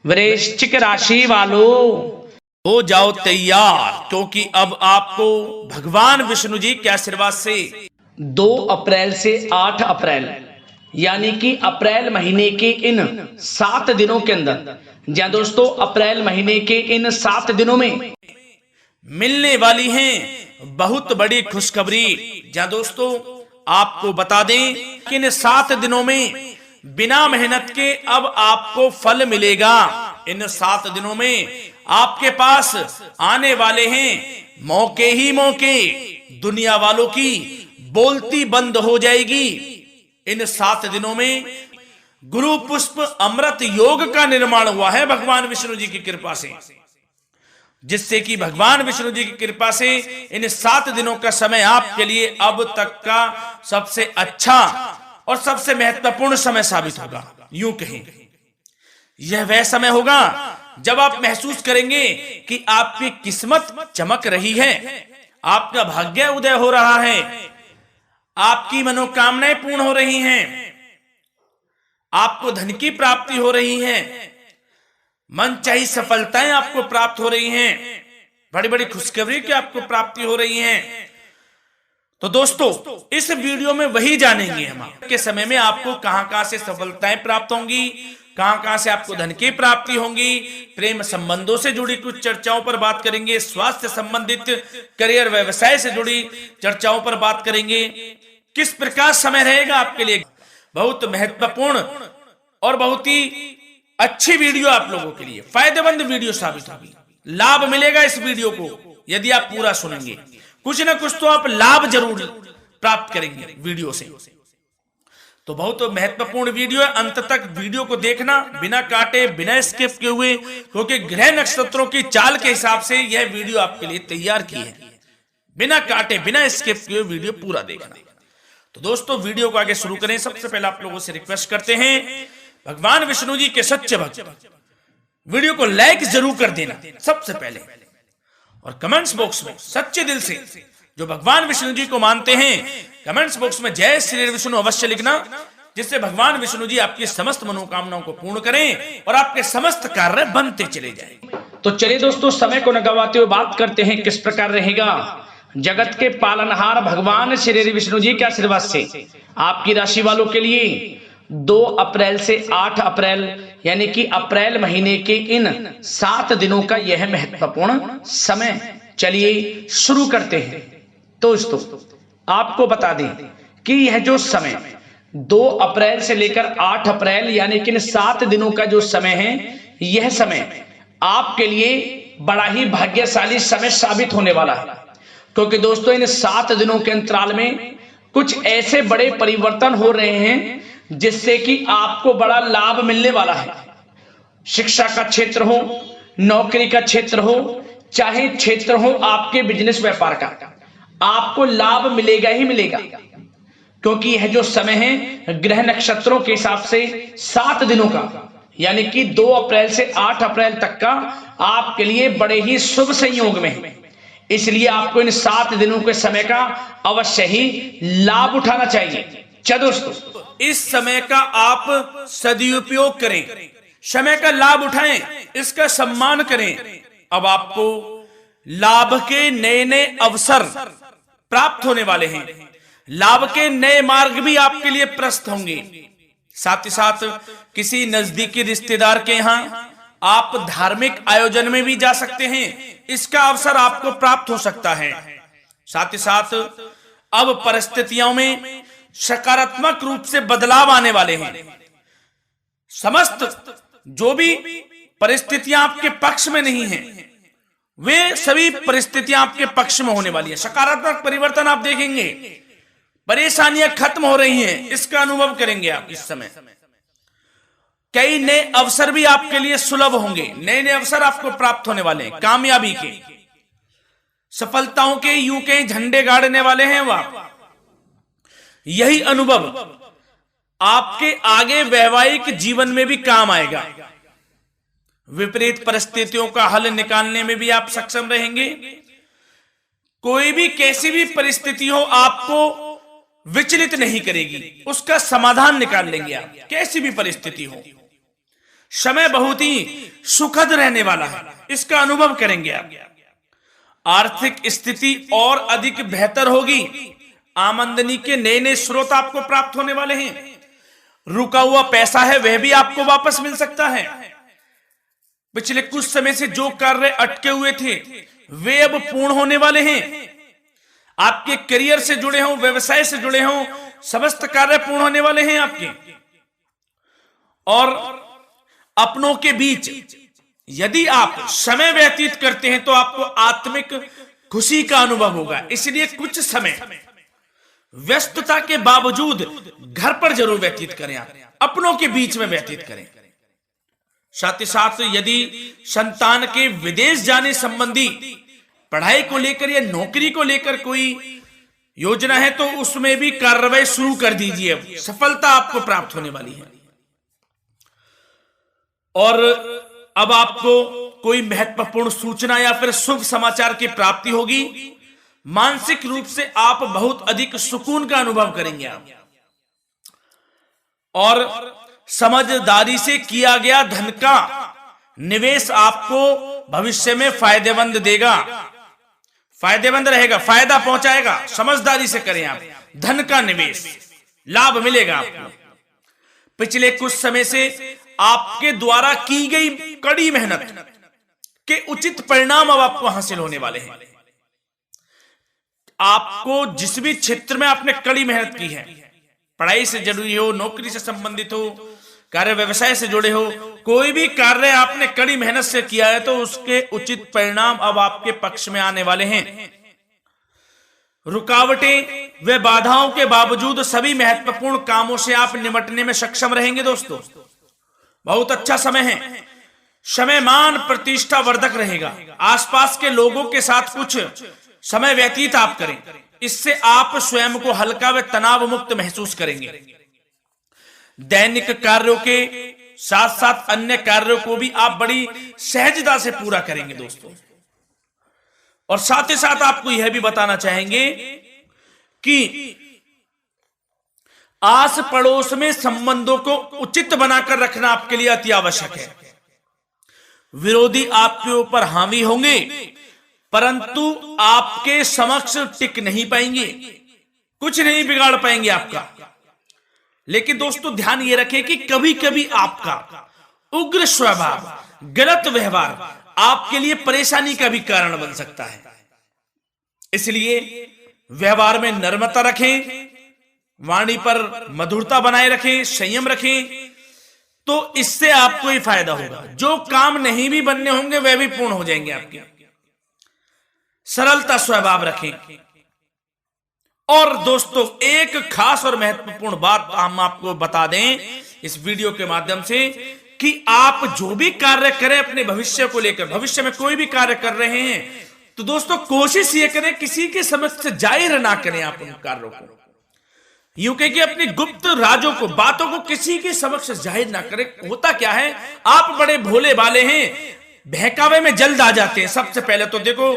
वृश्चिक राशि वालों, हो जाओ तैयार, क्योंकि अब आपको भगवान विष्णु जी के आशीर्वाद से 2 अप्रैल से 8 अप्रैल यानी कि अप्रैल महीने के इन 7 दिनों के अंदर, जहाँ दोस्तों अप्रैल महीने के इन 7 दिनों में मिलने वाली हैं बहुत बड़ी खुशखबरी। जहाँ दोस्तों आपको बता दें कि इन 7 दिनों में बिना मेहनत के अब आपको फल मिलेगा। इन 7 दिनों में आपके पास आने वाले हैं मौके ही मौके। दुनिया वालों की बोलती बंद हो जाएगी। इन 7 दिनों में गुरु पुष्प अमृत योग का निर्माण हुआ है भगवान विष्णु जी की कृपा से, जिससे कि भगवान विष्णु जी की कृपा से इन 7 दिनों का समय आपके लिए अब तक का सबसे अच्छा और सबसे महत्वपूर्ण समय साबित होगा। यूं कहें, यह वह समय होगा जब आप महसूस करेंगे कि आपकी किस्मत चमक रही है, आपका भाग्य उदय हो रहा है, आपकी मनोकामनाएं पूर्ण हो रही हैं, आपको धन की प्राप्ति हो रही है, मनचाही सफलताएं आपको प्राप्त हो रही हैं, बड़ी बड़ी खुशखबरी की आपको प्राप्ति हो रही है। तो दोस्तों इस वीडियो में वही जानेंगे हम के समय में आपको कहां से सफलताएं प्राप्त होंगी, कहां से आपको धन की प्राप्ति होंगी, प्रेम संबंधों से जुड़ी कुछ चर्चाओं पर बात करेंगे, स्वास्थ्य संबंधित करियर व्यवसाय से जुड़ी चर्चाओं पर बात करेंगे। किस प्रकार समय रहेगा आपके लिए, बहुत महत्वपूर्ण और बहुत ही अच्छी वीडियो आप लोगों के लिए फायदेमंद वीडियो साबित होगी। लाभ मिलेगा इस वीडियो को यदि आप पूरा सुनेंगे, कुछ ना कुछ तो आप लाभ जरूर प्राप्त करेंगे वीडियो से। तो बहुत महत्वपूर्ण वीडियो है, अंत तक वीडियो को देखना बिना काटे बिना स्किप किए हुए, क्योंकि ग्रह नक्षत्रों की चाल के हिसाब से यह वीडियो आपके लिए तैयार की है। बिना काटे बिना स्किप किए वीडियो पूरा देखना। तो दोस्तों वीडियो को आगे शुरू करें। सबसे पहले आप लोगों से रिक्वेस्ट करते हैं, भगवान विष्णु जी के सच्चे भक्त वीडियो को लाइक जरूर कर देना सबसे पहले, और कमेंट्स बॉक्स में सच्चे दिल से जो भगवान विष्णु जी को मानते हैं कमेंट्स बॉक्स में जय श्री विष्णु अवश्य लिखना, जिससे भगवान विष्णु जी आपकी समस्त मनोकामनाओं को पूर्ण करें और आपके समस्त कार्य बनते चले जाएं। तो चलिए दोस्तों समय को न गवाते हुए बात करते हैं किस प्रकार रहेगा जगत के पालनहार भगवान श्री विष्णु जी के आशीर्वाद से आपकी राशि वालों के लिए 2 अप्रैल से 8 अप्रैल यानी कि अप्रैल महीने के इन 7 दिनों का यह महत्वपूर्ण समय। चलिए शुरू करते हैं। दोस्तों आपको बता दें कि यह जो समय 2 अप्रैल से लेकर 8 अप्रैल यानी कि इन 7 दिनों का जो समय है, यह समय आपके लिए बड़ा ही भाग्यशाली समय साबित होने वाला है, क्योंकि दोस्तों इन 7 दिनों के अंतराल में कुछ ऐसे बड़े परिवर्तन हो रहे हैं जिससे कि आपको बड़ा लाभ मिलने वाला है। शिक्षा का क्षेत्र हो, नौकरी का क्षेत्र हो, चाहे क्षेत्र हो आपके बिजनेस व्यापार का, आपको लाभ मिलेगा ही मिलेगा, क्योंकि यह जो समय है ग्रह नक्षत्रों के हिसाब से 7 दिनों का यानी कि 2 अप्रैल से 8 अप्रैल तक का आपके लिए बड़े ही शुभ संयोग में है। इसलिए आपको इन 7 दिनों के समय का अवश्य ही लाभ उठाना चाहिए। चलो दोस्तों इस समय का आप सदुपयोग करें, समय का लाभ उठाएं, इसका सम्मान करें। अब आपको लाभ के नए नए अवसर प्राप्त होने वाले हैं, लाभ के नए मार्ग भी आपके लिए प्रशस्त होंगे। साथ ही साथ किसी नजदीकी रिश्तेदार के यहाँ आप धार्मिक आयोजन में भी जा सकते हैं, इसका अवसर आपको प्राप्त हो सकता है। साथ ही साथ अब परिस्थितियों में सकारात्मक रूप से बदलाव आने वाले हैं। समस्त जो भी परिस्थितियां आपके पक्ष में नहीं हैं, वे सभी परिस्थितियां आपके पक्ष में होने वाली है। सकारात्मक परिवर्तन आप देखेंगे, परेशानियां खत्म हो रही हैं, इसका अनुभव करेंगे आप इस समय। कई नए अवसर भी आपके लिए सुलभ होंगे, नए नए अवसर आपको प्राप्त होने वाले हैं, कामयाबी के, सफलताओं के यूं के झंडे गाड़ने वाले हैं वह। यही अनुभव आपके आगे वैवाहिक जीवन में भी काम आएगा। विपरीत परिस्थितियों का हल निकालने में भी आप सक्षम रहेंगे। कोई भी कैसी भी परिस्थिति हो आपको विचलित नहीं करेगी, उसका समाधान निकाल लेंगे आप, कैसी भी परिस्थिति हो। समय बहुत ही सुखद रहने वाला है, इसका अनुभव करेंगे आप। आर्थिक स्थिति और अधिक बेहतर होगी। आमदनी के नए नए स्रोत आपको प्राप्त होने वाले हैं। रुका हुआ पैसा है वह भी आपको वापस मिल सकता है। पिछले कुछ समय से जो कार्य अटके हुए थे वे अब पूर्ण होने वाले हैं। आपके करियर से जुड़े हों, व्यवसाय से जुड़े हों, समस्त कार्य पूर्ण होने वाले हैं आपके। और अपनों के बीच यदि आप समय व्यतीत करते हैं तो आपको आत्मिक खुशी का अनुभव होगा। इसलिए कुछ समय व्यस्तता के बावजूद घर पर जरूर व्यतीत करें, आप अपनों के बीच में व्यतीत करें। साथ ही साथ यदि संतान के विदेश जाने संबंधी पढ़ाई को लेकर या नौकरी को लेकर कोई योजना है तो उसमें भी कार्रवाई शुरू कर दीजिए। अब सफलता आपको प्राप्त होने वाली है। और अब आपको कोई महत्वपूर्ण सूचना या फिर शुभ समाचार की प्राप्ति होगी। मानसिक रूप से आप बहुत अधिक सुकून का अनुभव करेंगे आप। और समझदारी से किया गया धन का निवेश आपको भविष्य में फायदेमंद देगा, फायदेमंद रहेगा, फायदा पहुंचाएगा। समझदारी से करें आप धन का निवेश, लाभ मिलेगा आपको। पिछले कुछ समय से आपके द्वारा की गई कड़ी मेहनत के उचित परिणाम अब आपको हासिल होने वाले हैं। आपको जिस भी क्षेत्र में आपने कड़ी मेहनत की है, पढ़ाई से जुड़ी हो, नौकरी से संबंधित हो, कार्य व्यवसाय से जुड़े हो, कोई भी कार्य आपने कड़ी मेहनत से किया है तो उसके उचित परिणाम अब आपके पक्ष में आने वाले हैं। रुकावटें व बाधाओं के बावजूद सभी महत्वपूर्ण कामों से आप निपटने में सक्षम रहेंगे। दोस्तों बहुत अच्छा समय है। समय मान प्रतिष्ठा वर्धक रहेगा। आसपास के लोगों के साथ कुछ समय व्यतीत आप करें, इससे आप स्वयं को हल्का व तनाव मुक्त महसूस करेंगे। दैनिक कार्यों के साथ साथ अन्य कार्यों को भी आप बड़ी सहजता से पूरा करेंगे दोस्तों। और साथ ही साथ आपको यह भी बताना चाहेंगे कि आस पड़ोस में संबंधों को उचित बनाकर रखना आपके लिए अति आवश्यक है। विरोधी आपके ऊपर हावी होंगे परंतु आपके समक्ष टिक नहीं पाएंगे, कुछ नहीं बिगाड़ पाएंगे आपका। लेकिन दोस्तों ध्यान ये रखें कि कभी कभी आपका उग्र स्वभाव, गलत व्यवहार आपके लिए परेशानी का भी कारण बन सकता है। इसलिए व्यवहार में नम्रता रखें, वाणी पर मधुरता बनाए रखें, संयम रखें, तो इससे आपको ही फायदा होगा। जो काम नहीं भी बनने होंगे वह भी पूर्ण हो जाएंगे आपके। सरलता स्वभाव रखें। और दोस्तों एक खास और महत्वपूर्ण बात हम आपको बता दें इस वीडियो के माध्यम से कि आप जो भी कार्य करें अपने भविष्य को लेकर, भविष्य में कोई भी कार्य कर रहे हैं तो दोस्तों कोशिश ये करें किसी के समक्ष जाहिर ना करें आप उन कार्यों को। यूं कह कि अपनी गुप्त राजों को, बातों को किसी के समक्ष जाहिर ना करें। होता क्या है, आप बड़े भोले भाले हैं, बहकावे में जल्द आ जाते हैं। सबसे पहले तो देखो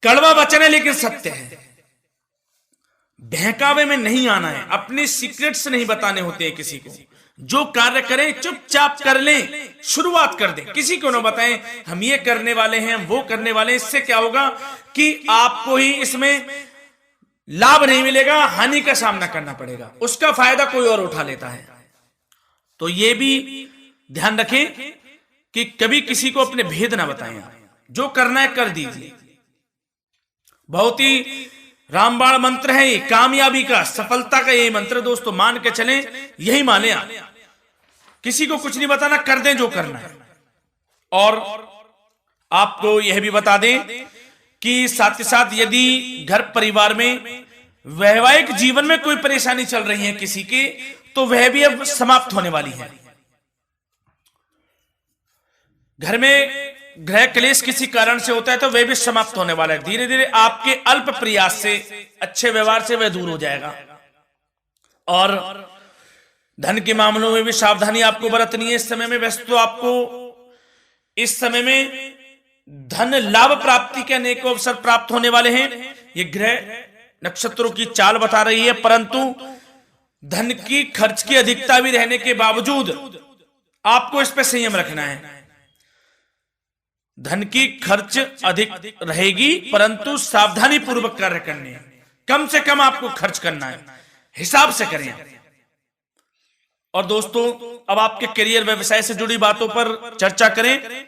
कड़वा वचन है लेकिन सत्य है। बहकावे में नहीं आना है, अपने सीक्रेट्स नहीं बताने होते हैं किसी को। जो कार्य करें चुपचाप कर लें, शुरुआत कर दें, किसी को ना बताएं हम ये करने वाले हैं, हम वो करने वाले हैं। इससे क्या होगा कि आपको ही इसमें लाभ नहीं मिलेगा, हानि का सामना करना पड़ेगा, उसका फायदा कोई और उठा लेता है। तो ये भी ध्यान रखें कि कभी किसी को अपने भेद ना बताएं। जो करना है कर दीजिए। बहुत ही रामबाण मंत्र है ये, कामयाबी का, सफलता का यही मंत्र दोस्तों। मान के चलें, यही माने आप। किसी को कुछ नहीं बताना, कर दें जो करना है। और आपको यह भी बता दें कि साथ ही साथ यदि घर परिवार में वैवाहिक जीवन में कोई परेशानी चल रही है किसी के, तो वह भी अब समाप्त होने वाली है। घर में गृह क्लेश किसी कारण से होता है तो वह भी समाप्त होने वाला है। धीरे धीरे आपके अल्प प्रयास से, अच्छे व्यवहार से वह दूर हो जाएगा। और धन के मामलों में भी सावधानी आपको बरतनी है इस समय में। वैसे तो आपको इस समय में धन लाभ प्राप्ति के अनेक अवसर प्राप्त होने वाले हैं। ये ग्रह नक्षत्रों की चाल बता रही है, परंतु धन की खर्च की अधिकता भी रहने के बावजूद आपको इस पर संयम रखना है। धन की खर्च अधिक रहेगी, परंतु सावधानी पूर्वक कार्य करने हैं। कम से कम आपको खर्च करना है, हिसाब से करें। और दोस्तों, अब आपके करियर व्यवसाय से जुड़ी बातों पर चर्चा करें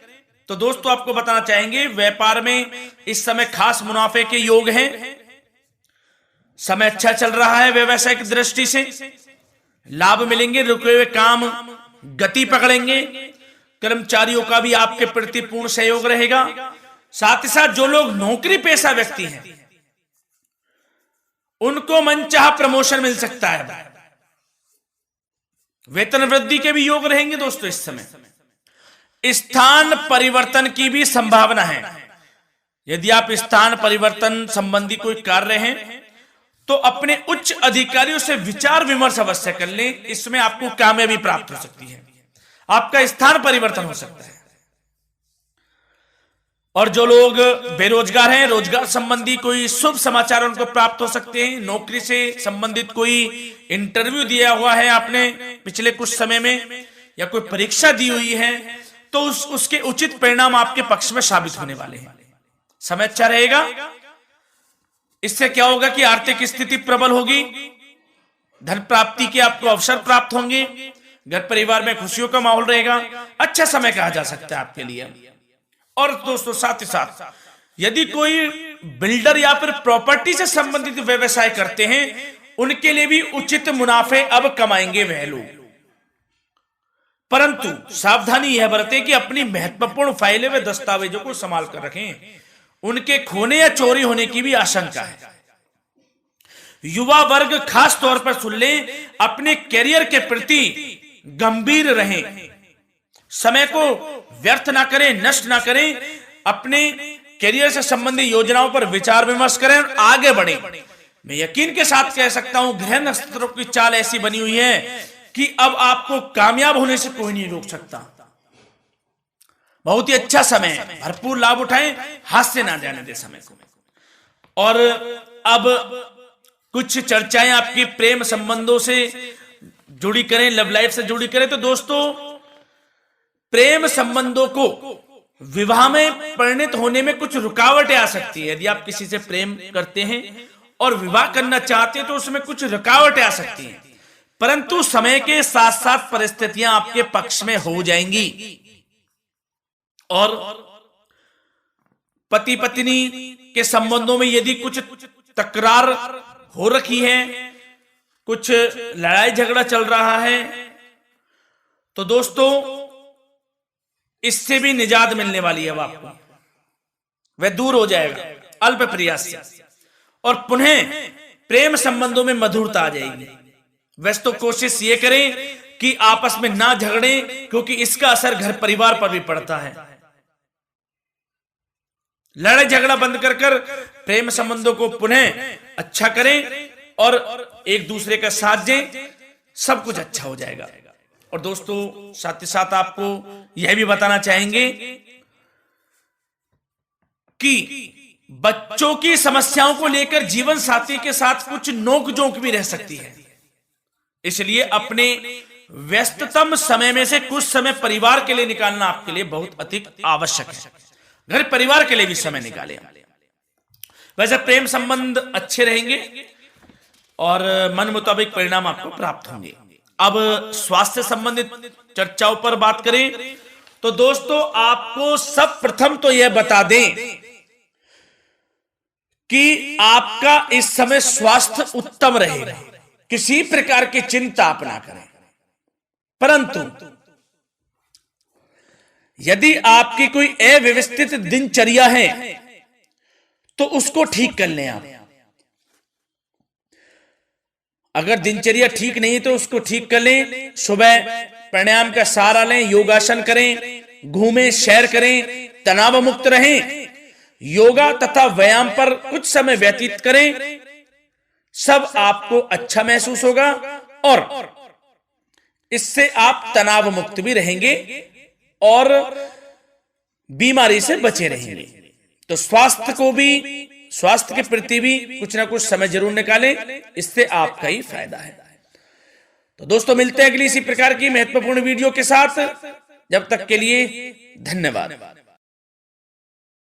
तो दोस्तों आपको बताना चाहेंगे, व्यापार में इस समय खास मुनाफे के योग हैं। समय अच्छा चल रहा है, व्यवसाय की दृष्टि से लाभ मिलेंगे, रुके हुए काम गति पकड़ेंगे। कर्मचारियों का भी आपके प्रति पूर्ण सहयोग रहेगा। साथ ही साथ जो लोग नौकरी पेशा व्यक्ति हैं उनको मनचाहा प्रमोशन मिल सकता है। वेतन वृद्धि के भी योग रहेंगे दोस्तों। इस समय स्थान परिवर्तन की भी संभावना है। यदि आप स्थान परिवर्तन संबंधी कोई कार्य हैं तो अपने उच्च अधिकारियों से विचार विमर्श अवश्य कर लें। इसमें आपको कामयाबी प्राप्त हो सकती है, आपका स्थान परिवर्तन हो सकता है। और जो लोग बेरोजगार हैं, रोजगार संबंधी कोई शुभ समाचार उनको प्राप्त हो सकते हैं। नौकरी से संबंधित कोई इंटरव्यू दिया हुआ है आपने पिछले कुछ समय में, या कोई परीक्षा दी हुई है, तो उसके उचित परिणाम आपके पक्ष में साबित होने वाले हैं। समय अच्छा रहेगा। इससे क्या होगा कि आर्थिक स्थिति प्रबल होगी, धन प्राप्ति के आपको अवसर प्राप्त होंगे, घर परिवार में खुशियों का माहौल रहेगा। अच्छा समय कहा जा सकता है आपके लिए। और दोस्तों साथ ही साथ यदि कोई बिल्डर या फिर प्रॉपर्टी से संबंधित व्यवसाय करते हैं, उनके लिए भी उचित मुनाफे अब कमाएंगे वह लोग। परंतु सावधानी यह बरतें कि अपनी महत्वपूर्ण फाइलें व दस्तावेजों को संभाल कर रखें, उनके खोने या चोरी होने की भी आशंका है। युवा वर्ग खास तौर पर सुन लें, अपने करियर के प्रति गंभीर रहें, समय को व्यर्थ ना करें, नष्ट ना करें। अपने करियर से संबंधित योजनाओं पर विचार विमर्श करें और आगे बढ़ें। मैं यकीन के साथ कह सकता हूं, ग्रह नक्षत्रों की चाल ऐसी बनी हुई है कि अब आपको कामयाब होने से कोई नहीं रोक सकता। बहुत ही अच्छा समय है, भरपूर लाभ उठाएं, हाथ से ना जाने दे समय को। और अब कुछ चर्चाएं आपकी प्रेम संबंधों से जुड़ी करें, लव लाइफ से जुड़ी करें। तो दोस्तों, प्रेम संबंधों को विवाह में परिणत होने में कुछ रुकावटें आ सकती है। यदि आप किसी से प्रेम करते हैं और विवाह करना चाहते हैं तो उसमें कुछ रुकावटें आ सकती हैं, परंतु समय के साथ साथ परिस्थितियां आपके पक्ष में हो जाएंगी। और पति पत्नी के संबंधों में यदि कुछ तकरार हो रखी है, कुछ लड़ाई झगड़ा चल रहा है, तो दोस्तों इससे भी निजात मिलने वाली है। अब आपको वह दूर हो जाएगा अल्प प्रयास से, और पुनः प्रेम संबंधों में मधुरता आ जाएगी। वैसे तो कोशिश ये करें कि आपस में ना झगड़े, क्योंकि इसका असर घर परिवार पर भी पड़ता है। लड़ाई झगड़ा बंद कर प्रेम संबंधों को पुनः अच्छा करें और एक दूसरे का साथ दें, सब कुछ अच्छा हो जाएगा। और दोस्तों साथ ही साथ आपको यह भी बताना चाहेंगे कि बच्चों की समस्याओं को लेकर जीवन साथी के साथ कुछ नोकझोंक भी रह सकती है। इसलिए अपने व्यस्ततम समय में से कुछ समय परिवार के लिए निकालना आपके लिए बहुत अधिक आवश्यक है। घर परिवार के लिए भी समय निकालें। वैसे प्रेम संबंध अच्छे रहेंगे और मन मुताबिक परिणाम आपको प्राप्त होंगे। अब स्वास्थ्य संबंधित चर्चाओं पर बात करें तो दोस्तों, आपको सब प्रथम तो यह बता दें कि आपका इस समय स्वास्थ्य उत्तम रहेगा। किसी प्रकार की चिंता आप ना करें। परंतु यदि आपकी कोई अव्यवस्थित दिनचर्या है तो उसको ठीक कर लें आप। अगर दिनचर्या ठीक नहीं तो उसको ठीक कर लें। सुबह प्राणायाम का सहारा लें, योगासन करें, घूमें, सैर करें, तनाव मुक्त रहें, योगा तथा व्यायाम पर कुछ समय व्यतीत करें। सब आपको अच्छा महसूस होगा और इससे आप तनाव मुक्त भी रहेंगे और बीमारी से बचे रहेंगे। तो स्वास्थ्य के प्रति भी कुछ ना कुछ समय जरूर निकालें, इससे आपका ही फायदा है। तो दोस्तों मिलते हैं अगली इसी प्रकार की महत्वपूर्ण वीडियो के साथ। जब तक के लिए धन्यवाद।